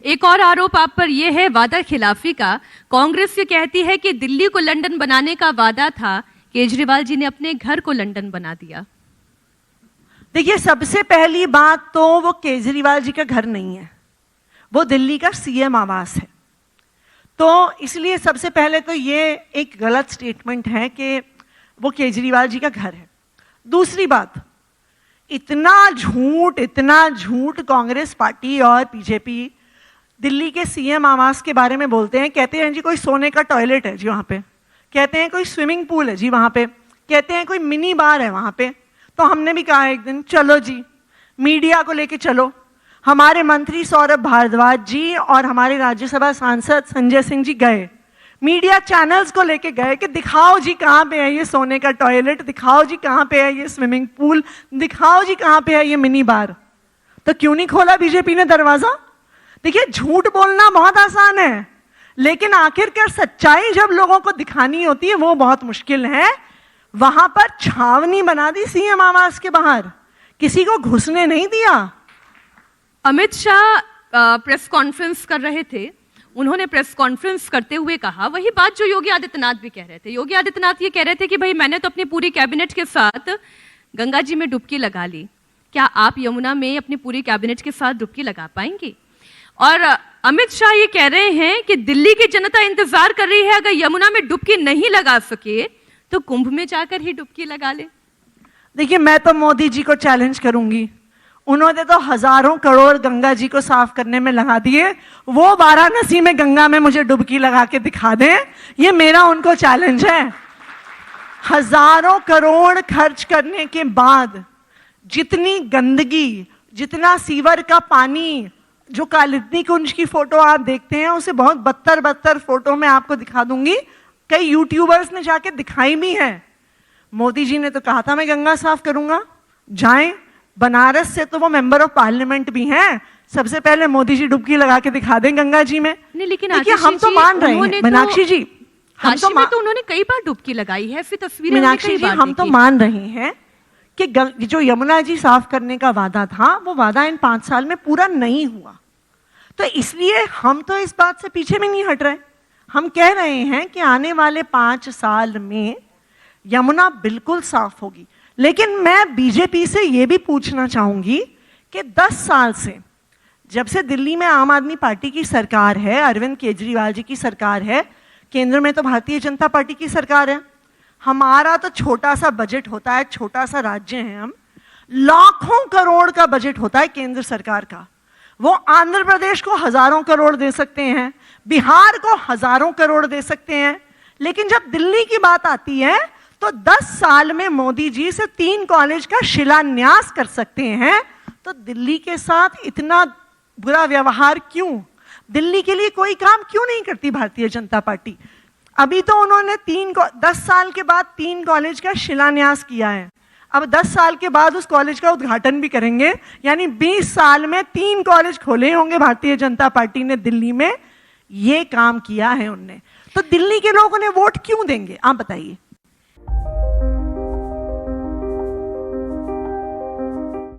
एक और आरोप आप पर यह है वादा खिलाफी का। कांग्रेस ये कहती है कि दिल्ली को लंदन बनाने का वादा था, केजरीवाल जी ने अपने घर को लंदन बना दिया। देखिए, सबसे पहली बात तो वो केजरीवाल जी का घर नहीं है, वो दिल्ली का सीएम आवास है। तो इसलिए सबसे पहले तो ये एक गलत स्टेटमेंट है कि वो केजरीवाल जी का घर है। दूसरी बात, इतना झूठ कांग्रेस पार्टी और बीजेपी दिल्ली के सीएम आवास के बारे में बोलते हैं। कहते हैं जी कोई सोने का टॉयलेट है जी वहां पे, कहते हैं कोई स्विमिंग पूल है जी वहां पे, कहते हैं कोई मिनी बार है वहां पे। तो हमने भी कहा एक दिन, चलो जी मीडिया को लेके चलो। हमारे मंत्री सौरभ भारद्वाज जी और हमारे राज्यसभा सांसद संजय सिंह जी गए, मीडिया चैनल्स को लेके गए कि दिखाओ जी कहाँ पे है ये सोने का टॉयलेट, दिखाओ जी कहाँ पे है ये स्विमिंग पूल, दिखाओ जी कहाँ पे है ये मिनी बार। तो क्यों नहीं खोला बीजेपी ने दरवाजा? देखिए, झूठ बोलना बहुत आसान है, लेकिन आखिरकार सच्चाई जब लोगों को दिखानी होती है वो बहुत मुश्किल है। वहां पर छावनी बना दी सीएम आवास के बाहर, किसी को घुसने नहीं दिया। अमित शाह प्रेस कॉन्फ्रेंस कर रहे थे, उन्होंने प्रेस कॉन्फ्रेंस करते हुए कहा वही बात जो योगी आदित्यनाथ भी कह रहे थे। योगी आदित्यनाथ ये कह रहे थे कि भाई मैंने तो अपनी पूरी कैबिनेट के साथ गंगा जी में डुबकी लगा ली, क्या आप यमुना में अपनी पूरी कैबिनेट के साथ डुबकी लगा पाएंगे? और अमित शाह ये कह रहे हैं कि दिल्ली की जनता इंतजार कर रही है, अगर यमुना में डुबकी नहीं लगा सके तो कुंभ में जाकर ही डुबकी लगा ले। देखिए, मैं तो मोदी जी को चैलेंज करूंगी, उन्होंने तो हजारों करोड़ गंगा जी को साफ करने में लगा दिए, वो वाराणसी में गंगा में मुझे डुबकी लगा के दिखा दें, ये मेरा उनको चैलेंज है। हजारों करोड़ खर्च करने के बाद जितनी गंदगी, जितना सीवर का पानी, जो कालिंदी कुंज की फोटो आप देखते हैं उसे बहुत बदतर फोटो में आपको दिखा दूंगी, कई यूट्यूबर्स ने जाके दिखाई भी है। मोदी जी ने तो कहा था मैं गंगा साफ करूंगा, जाएं। बनारस से तो वो मेंबर ऑफ पार्लियामेंट भी हैं, सबसे पहले मोदी जी डुबकी लगा के दिखा दें गंगा जी में। नहीं, लेकिन हम तो मान रहे हैं मीनाक्षी जी, हम तो उन्होंने कई बार डुबकी लगाई है, फिर तस्वीरें मीनाक्षी जी हम तो मान रहे हैं कि जो यमुना जी साफ करने का वादा था वो वादा इन 5 साल में पूरा नहीं हुआ। तो इसलिए हम तो इस बात से पीछे भी नहीं हट रहे, हम कह रहे हैं कि आने वाले 5 साल में यमुना बिल्कुल साफ होगी। लेकिन मैं बीजेपी से यह भी पूछना चाहूंगी कि 10 साल से, जब से दिल्ली में आम आदमी पार्टी की सरकार है, अरविंद केजरीवाल जी की सरकार है, केंद्र में तो भारतीय जनता पार्टी की सरकार है, हमारा तो छोटा सा बजट होता है, छोटा सा राज्य है हम, लाखों करोड़ का बजट होता है केंद्र सरकार का। वो आंध्र प्रदेश को हजारों करोड़ दे सकते हैं, बिहार को हजारों करोड़ दे सकते हैं, लेकिन जब दिल्ली की बात आती है तो 10 साल में मोदी जी से 3 कॉलेज का शिलान्यास कर सकते हैं। तो दिल्ली के साथ इतना बुरा व्यवहार क्यों? दिल्ली के लिए कोई काम क्यों नहीं करती भारतीय जनता पार्टी? अभी तो उन्होंने 10 साल के बाद 3 कॉलेज का शिलान्यास किया है, अब 10 साल के बाद उस कॉलेज का उद्घाटन भी करेंगे, यानी 20 साल में 3 कॉलेज खोले होंगे भारतीय जनता पार्टी ने दिल्ली में। ये काम किया है उनने, तो दिल्ली के लोग उन्हें वोट क्यों देंगे आप बताइए?